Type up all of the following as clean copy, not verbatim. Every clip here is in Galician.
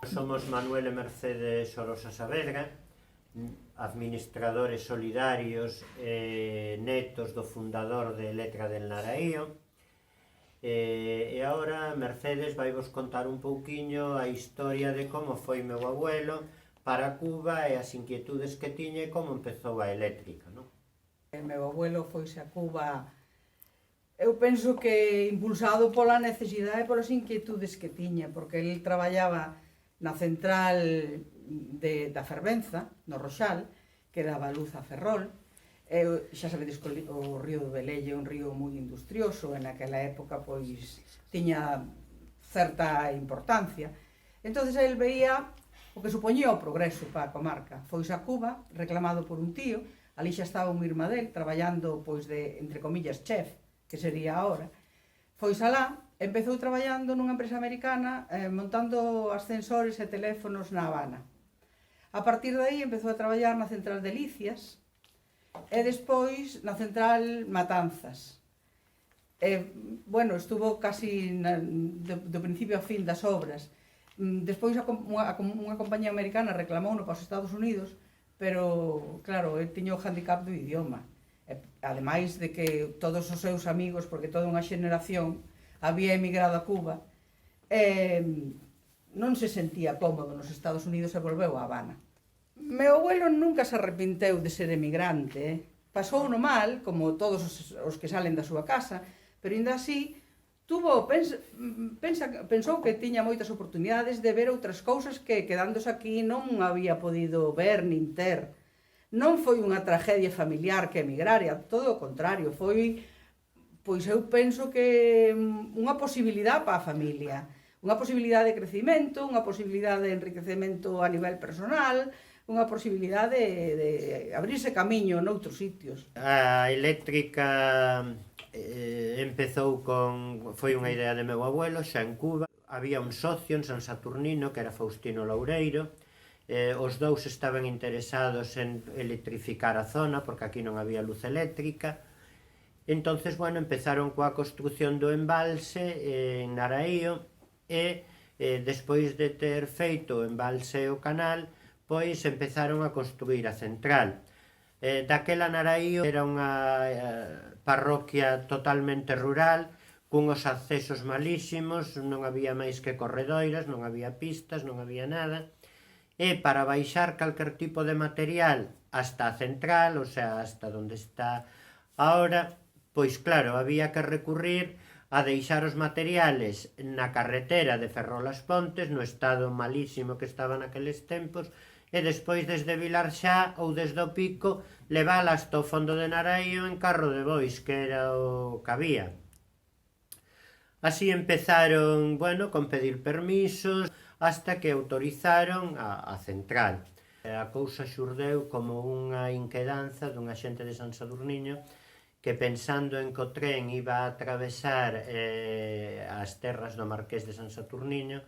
Somos Manuel e Mercedes Orosa Saavedra, administradores solidarios e netos do fundador de Letra del Naraío. E agora Mercedes vai vos contar un pouquiño a historia de como foi meu abuelo para Cuba e as inquietudes que tiña e como empezou a eléctrica, non? Meu abuelo foise a Cuba, eu penso que impulsado pola necesidade e polas inquietudes que tiña, porque el traballaba na central da Fervenza, no Roxal, que daba luz a Ferrol. Xa sabedes que o río do Velelle é un río moi industrioso, e naquela época pois tiña certa importancia. Entonces el veía o que supoñía o progreso para a comarca. Foise a Cuba, reclamado por un tío, ali xa estaba un irmá del, traballando pois de, entre comillas, chef, que sería ahora. Foise alá, empezou traballando nunha empresa americana, montando ascensores e teléfonos na Habana. A partir de aí empezou a traballar na central de Licias e despois na central Matanzas. Bueno, estuvo casi do principio a fin das obras. Despois unha compañía americana reclamouno para os Estados Unidos, pero, claro, ele tiña o handicap do idioma. Ademais de que todos os seus amigos, porque toda unha xeneración había emigrado a Cuba, non se sentía cómodo nos Estados Unidos e volveu a Habana. Meu abuelo nunca se arrepinteu de ser emigrante. Pasou no mal, como todos os que salen da súa casa, pero ainda así pensou que tiña moitas oportunidades de ver outras cousas que quedándose aquí non había podido ver nin ter. Non foi unha tragedia familiar que emigrara, todo o contrario, foi, pois eu penso que unha posibilidade para a familia, unha posibilidade de crecimento, unha posibilidade de enriquecemento a nivel personal, unha posibilidade de abrirse camiño noutros sitios. A eléctrica empezou foi unha idea de meu abuelo, xa en Cuba. Había un socio en San Saturnino, que era Faustino Loureiro. Os dous estaban interesados en electrificar a zona, porque aquí non había luz eléctrica. Entonces, bueno, empezaron coa construción do embalse en Naraío e despois de ter feito o embalse e o canal, pois empezaron a construir a central. Daquela Naraío era unha parroquia totalmente rural, cunhos accesos malísimos, non había máis que corredoiras, non había pistas, non había nada. E para baixar calquer tipo de material hasta a central, o sea, hasta onde está ahora, pois claro, había que recurrir a deixar os materiales na carretera de Ferrol as Pontes, no estado malísimo que estaba naqueles tempos, e despois desde Vilarxá ou desde o Pico levala hasta o fondo de Naraío en carro de bois, que era o que había. Así empezaron, bueno, con pedir permisos, hasta que autorizaron a central. A cousa xurdeu como unha inquedanza dunha xente de San Sadurniño que, pensando en que o tren iba a atravesar as terras do Marqués de San Saturniño,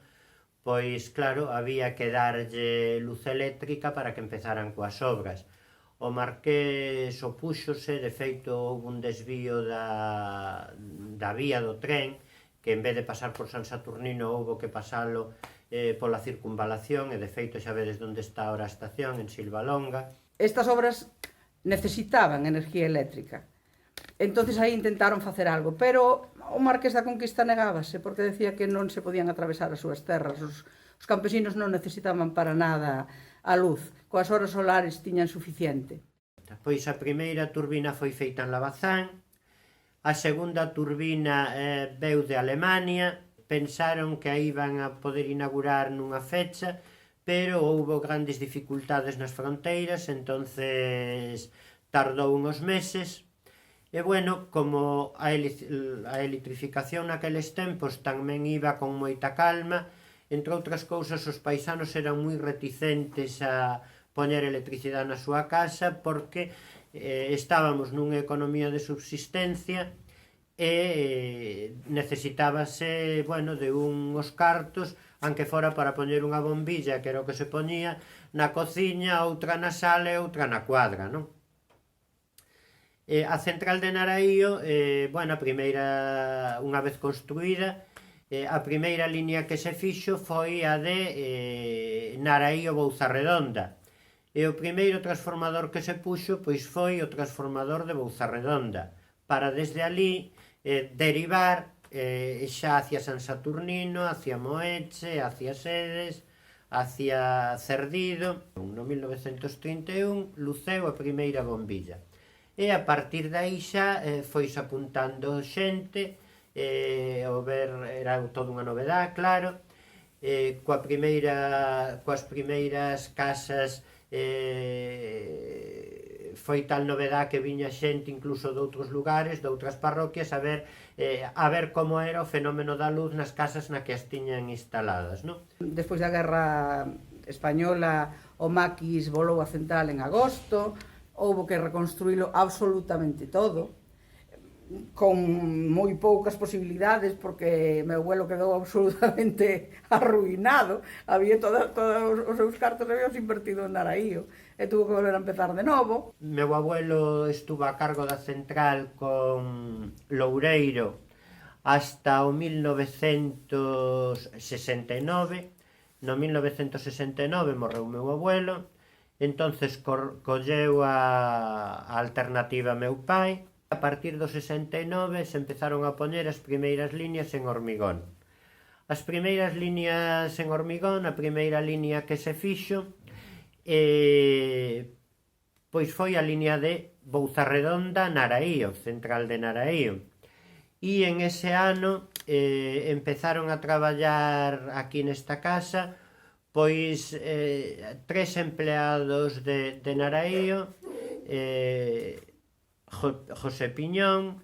pois, claro, había que darlle luz eléctrica para que empezaran coas obras. O Marqués opúxose, de feito, houve un desvío da vía do tren, que en vez de pasar por San Saturnino houve que pasalo pola circunvalación, e de feito xa vedes onde está ahora a estación, en Silvalonga. Estas obras necesitaban enerxía eléctrica, entonces aí intentaron facer algo, pero o Marqués da Conquista negábase, porque decía que non se podían atravesar as súas terras, os campesinos non necesitaban para nada a luz, coas horas solares tiñan suficiente. Pois a primeira turbina foi feita en Labazán, a segunda turbina veu de Alemania. Pensaron que a iban a poder inaugurar nunha fecha, pero houbo grandes dificultades nas fronteiras, entonces tardou uns meses. E, bueno, como a electrificación naqueles tempos tamén iba con moita calma, entre outras cousas, os paisanos eran moi reticentes a poñer electricidade na súa casa porque estábamos nunha economía de subsistencia e necesitábase, bueno, de uns cartos, aunque fora para poñer unha bombilla, que era o que se poñía, na cociña, outra na sala e outra na cuadra, non? A central de Naraío, bueno, a primeira, unha vez construída, A primeira liña que se fixo foi a de Naraío Bouzarredonda. E o primeiro transformador que se puxo pois foi o transformador de Bouzarredonda, para desde ali derivar xa hacia San Saturnino, hacia Moeche, hacia Sedes, hacia Cerdido. No 1931 luceu a primeira bombilla. E a partir de aí xa foise apuntando xente, ao ver era toda unha novedade, claro, coas primeiras casas foi tal novedade que viña xente incluso de outros lugares, de outras parroquias, a ver como era o fenómeno da luz nas casas na que as tiñan instaladas, non? Despois da Guerra Española, o maquis volou a central en agosto, houbo que reconstruílo absolutamente todo, con moi poucas posibilidades, porque meu abuelo quedou absolutamente arruinado. Había todos os seus cartos habíamos invertido en Naraío, e tuvo que volver a empezar de novo. Meu abuelo estuvo a cargo da central con Loureiro hasta o 1969. No 1969 morreu meu abuelo, entonces colleu a alternativa meu pai. A partir do 69 se empezaron a poñer as primeiras liñas en hormigón. As primeiras liñas en hormigón, a primeira liña que se fixo, pois foi a liña de Bouzarredonda-Naraío, central de Naraío. E en ese ano empezaron a traballar aquí nesta casa pois 3 empleados de Naraío, José Piñón,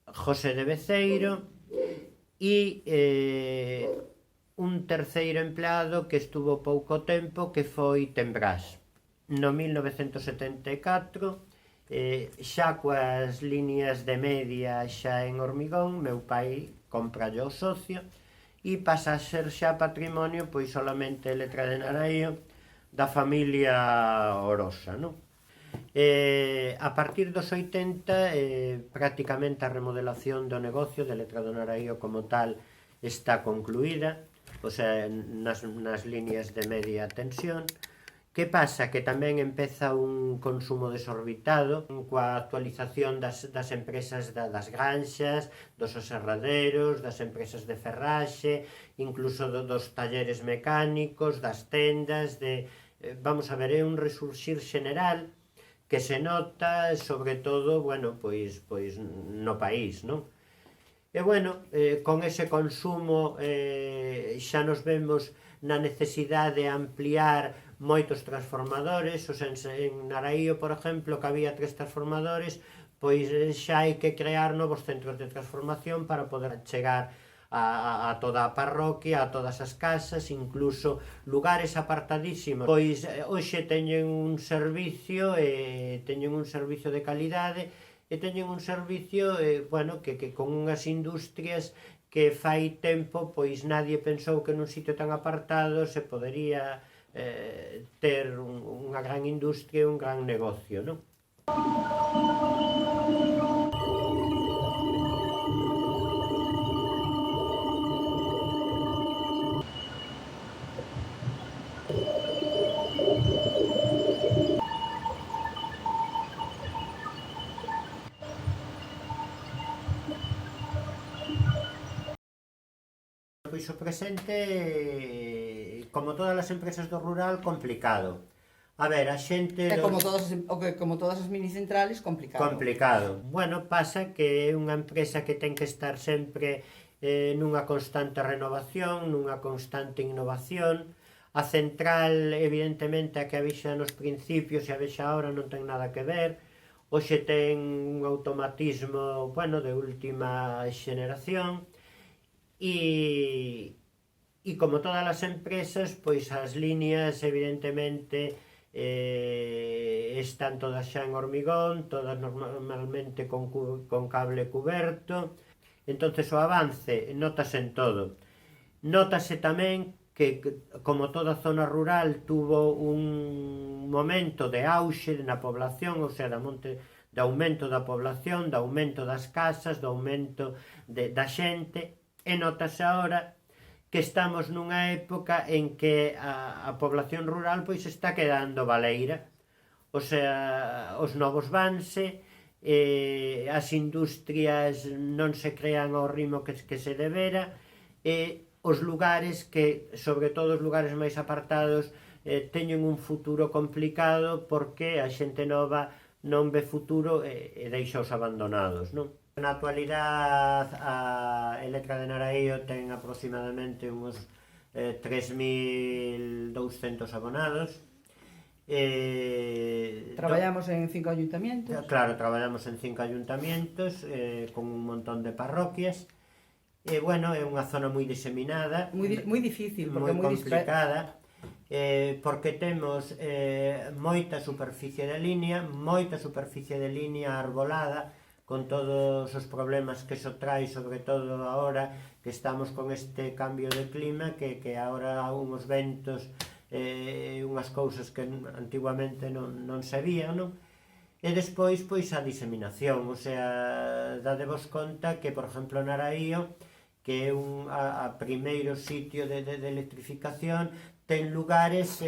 José de Beceiro e un terceiro empleado que estuvo pouco tempo, que foi Tembrás. No 1974, xa coas liñas de media xa en hormigón, meu pai compra o socio e pasa a ser xa patrimonio pois solamente letra de Naraío da familia Orosa, non? A partir dos 80 prácticamente a remodelación do negocio de Letra do Naraío como tal está concluída, o sea, nas liñas de media tensión. Que pasa? Que tamén empeza un consumo desorbitado coa actualización das empresas das granxas, dos aserraderos, das empresas de ferraxe, incluso dos talleres mecánicos, das tendas, vamos a ver, é un resurxir xeneral que se nota, sobre todo, bueno, pois no país, non? E, bueno, con ese consumo xa nos vemos na necesidade de ampliar moitos transformadores. En Naraío, por exemplo, que había 3 transformadores, pois xa hai que crear novos centros de transformación para poder chegar a toda a parroquia, a todas as casas, incluso lugares apartadísimos. Pois hoxe teñen un servicio de calidade e teñen un servicio, bueno, que con unhas industrias que fai tempo pois nadie pensou que nun sitio tan apartado se podería ter unha gran industria e un gran negocio, non? Pois o presente, como todas as empresas do rural, complicado. A ver, a xente... Como todas as minicentrales, complicado. Complicado. Bueno, pasa que é unha empresa que ten que estar sempre nunha constante renovación, nunha constante innovación. A central, evidentemente, a que a vexa nos principios e a vexa ahora non ten nada que ver. Hoxe ten un automatismo, bueno, de última xeneración. E como todas as empresas, pois as liñas, evidentemente, están todas xa en hormigón, todas normalmente con cable cuberto. Entonces o avance notase en todo. Notase tamén que, como toda zona rural, tuvo un momento de auxe na población, ou sea, da do aumento da población, do aumento das casas, do aumento da xente, e notase agora que estamos nunha época en que a población rural pois está quedando baleira, o sea, os novos vanse, as industrias non se crean ao ritmo que se debera, e os lugares que, sobre todo os lugares máis apartados, teñen un futuro complicado porque a xente nova non ve futuro e deixa os abandonados, non? Na actualidade a Electra de Naraío ten aproximadamente uns 3.200 abonados. Traballamos en 5 ayuntamientos. Claro, traballamos en 5 ayuntamientos con un montón de parroquias. E, bueno, é unha zona moi diseminada, moi difícil, porque moi complicada, porque temos moita superficie de línea arbolada, con todos os problemas que iso trae, sobre todo agora que estamos con este cambio de clima, que agora uns ventos, unhas cousas que antiguamente non se vían, non? E despois, pois, a diseminación, o sea, dadevos conta que, por exemplo, Naraío, que é a primeiro sitio de electrificación, ten lugares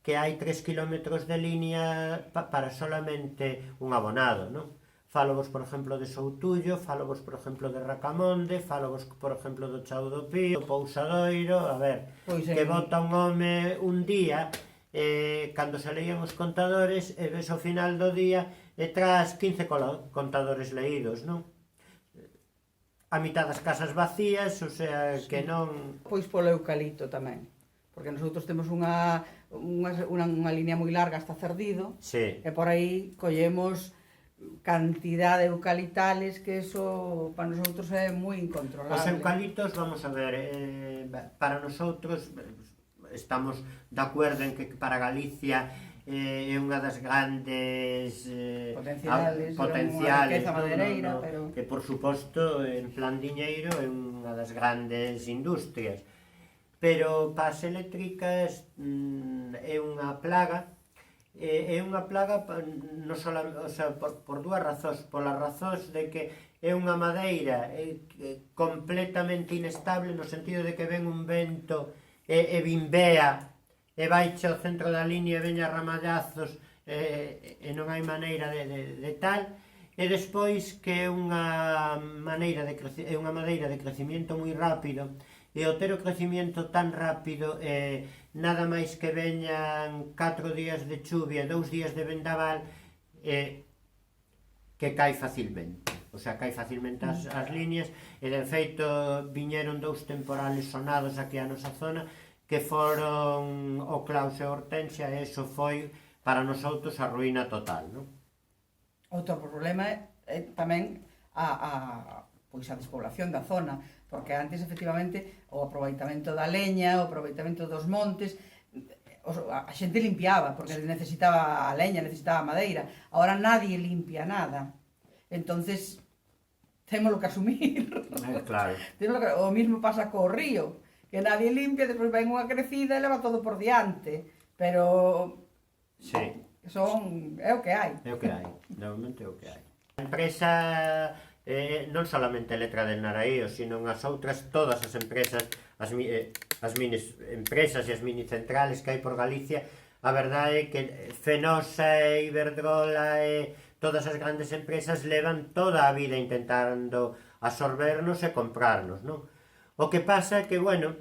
que hai 3 kilómetros de línea para solamente un abonado, non? Fálovos, por exemplo, de Soutullo, fálovos, por exemplo, de Racamonde, fálovos, por exemplo, do Chao do Pío, do Pousadoiro, a ver, que bota un home un día, cando se leían os contadores, e ves ao final do día, e tras 15 contadores leídos, non? A mitad das casas vacías, o sea, que non... Pois polo eucalipto tamén, porque nosotros temos unha línea moi larga hasta Cerdido, e por aí collemos cantidad de eucaliptales que eso para nosotros é moi incontrolable. Os eucaliptos, vamos a ver, para nosotros estamos de acuerdo en que para Galicia é unha das grandes potenciales, madeireira, pero... que por suposto en plan diñeiro é unha das grandes industrias, pero para as eléctricas é unha plaga non só, o sea, por dúas razóns, polas razóns de que é unha madeira completamente inestable, no sentido de que ven un vento e bimbea e baixa ao centro da liña e veña ramallazos e non hai maneira de tal, e despois que é unha madeira de crecimiento moi rápido, e ao ter o crecimiento tan rápido, nada máis que veñan 4 días de chuvia, 2 días de vendaval, que cae facilmente. O sea, cae facilmente as liñas, e de feito viñeron 2 temporales sonados aquí a nosa zona, que foron o Claus e a Hortensia, e iso foi para nosotros a ruína total, non? Outro problema é tamén a despoblación da zona, porque antes, efectivamente, o aproveitamento da leña, o aproveitamento dos montes, a xente limpiaba, porque necesitaba a leña, necesitaba a madeira. Agora nadie limpia nada. Entonces, témolo que asumir. Claro. O mismo pasa co río, que nadie limpia, despois ven unha crecida e leva todo por diante. Pero... Sí. É o que hai. É o que hai, normalmente é o que hai. A empresa, non solamente Electra del Naraío, sino as outras, todas as empresas, as mini empresas e as mini centrales que hai por Galicia, a verdade é que Fenosa e Iberdrola e todas as grandes empresas levan toda a vida intentando absorbernos e comprarnos, non? O que pasa é que, bueno,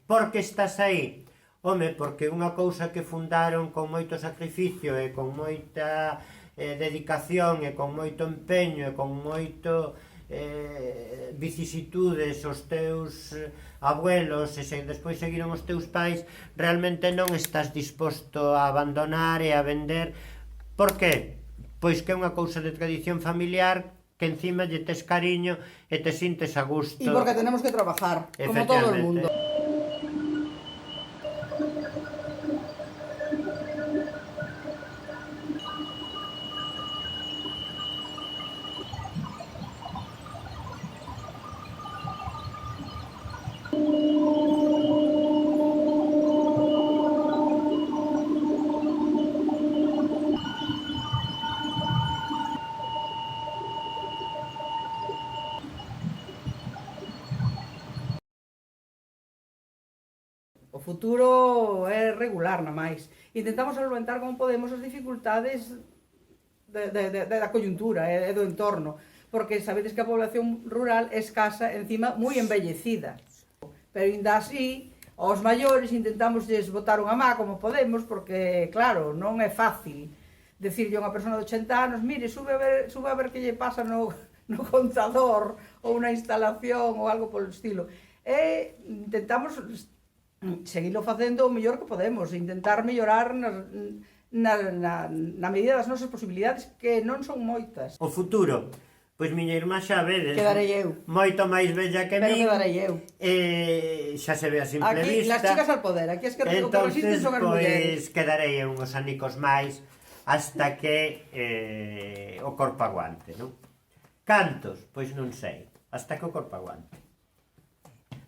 por que estás aí? Home, porque unha cousa que fundaron con moito sacrificio e con moita dedicación e con moito empeño e con moito vicisitudes os teus abuelos e despois seguiron os teus pais, realmente non estás disposto a abandonar e a vender. Por que? Pois que é unha cousa de tradición familiar que encima lle tes cariño e te sintes a gusto. E porque tenemos que trabajar, como todo o mundo. futuro é regular, na máis. Intentamos solventar como podemos as dificultades da coyuntura e do entorno, porque sabedes que a población rural é escasa, encima moi envellecida. Pero ainda así, aos maiores intentamos botar unha má como podemos, porque, claro, non é fácil decirlle a unha persona de 80 anos, mire, sube a ver que lle pasa no contador ou na instalación ou algo polo estilo. E intentamos seguilo facendo o mellor que podemos, intentar mellorar na medida das nosas posibilidades, que non son moitas. O futuro, pois miña irmá xa vedes, Quedarei eu. moito máis bella que Pero min, quedarei eu. Xa se ve a simple Aquí, vista. las chicas al poder, aquí as que resisten son as mulleres. Pois quedarei eu uns anicos máis hasta que o corpo aguante, non? Cantos? Pois non sei, hasta que o corpo aguante.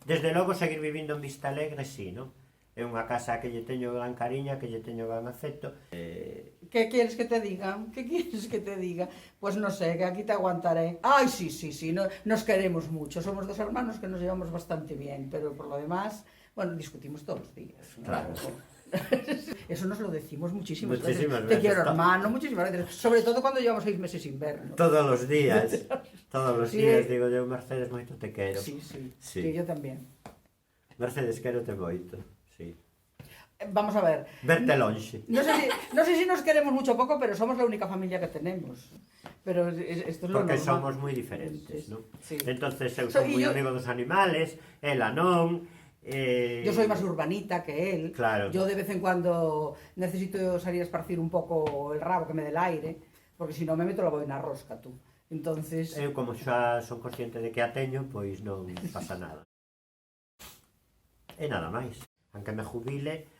Desde logo, seguir vivindo en Vista Alegre, sí, non? É unha casa que lle teño gran cariña, que lle teño gran afecto. Que quieres que te diga? Que quieres que te diga? Pues no sé, que aquí te aguantaré. Ay, sí, nos queremos mucho. Somos dos hermanos que nos llevamos bastante bien, pero por lo demás, bueno, discutimos todos los días. Claro. Eso nos lo decimos muchísimas veces. Muchísimas Te veces. quiero, hermano, muchísimas veces. Sobre todo cuando llevamos 6 meses sin vernos. Todos los días, Sí. días, digo yo, Mercedes, moito te quero. Sí. Sí. Sí, yo también. Mercedes, quérote moito, sí. Vamos a ver. Verte lonxe. No sé si nos queremos mucho o poco, pero somos la única familia que tenemos. Pero esto es lo Porque normal. somos moi diferentes, non? Sí. Entonces eu son Y moi yo- amigo dos animales, ela non. Yo soy más urbanita que él. Claro. Yo de vez en cuando necesito salir a esparcir un poco el rabo, que me dé el aire, porque si no me meto la boina rosca, tú. Entonces... Eu, como xa son consciente de que a teño, pois non pasa nada. E nada máis. Aunque me jubile,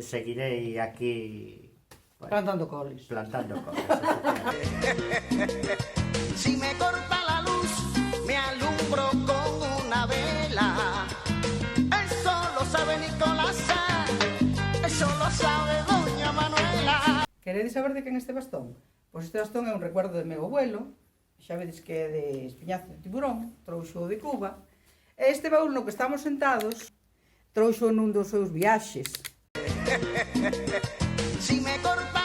seguirei aquí... bueno, Plantando coles. plantando cosas. Si me corta la luz, me alumbro con una vela. Eso lo sabe Nicolás, eso lo sabe Doña Manuela. Queredes saber de quen é este bastón? Pois este bastón é un recuerdo de meu abuelo, xa vedes que é de Espiñazo de Tiburón, trouxo de Cuba, e este baúl no que estamos sentados, trouxo nun dos seus viaxes. Si me corta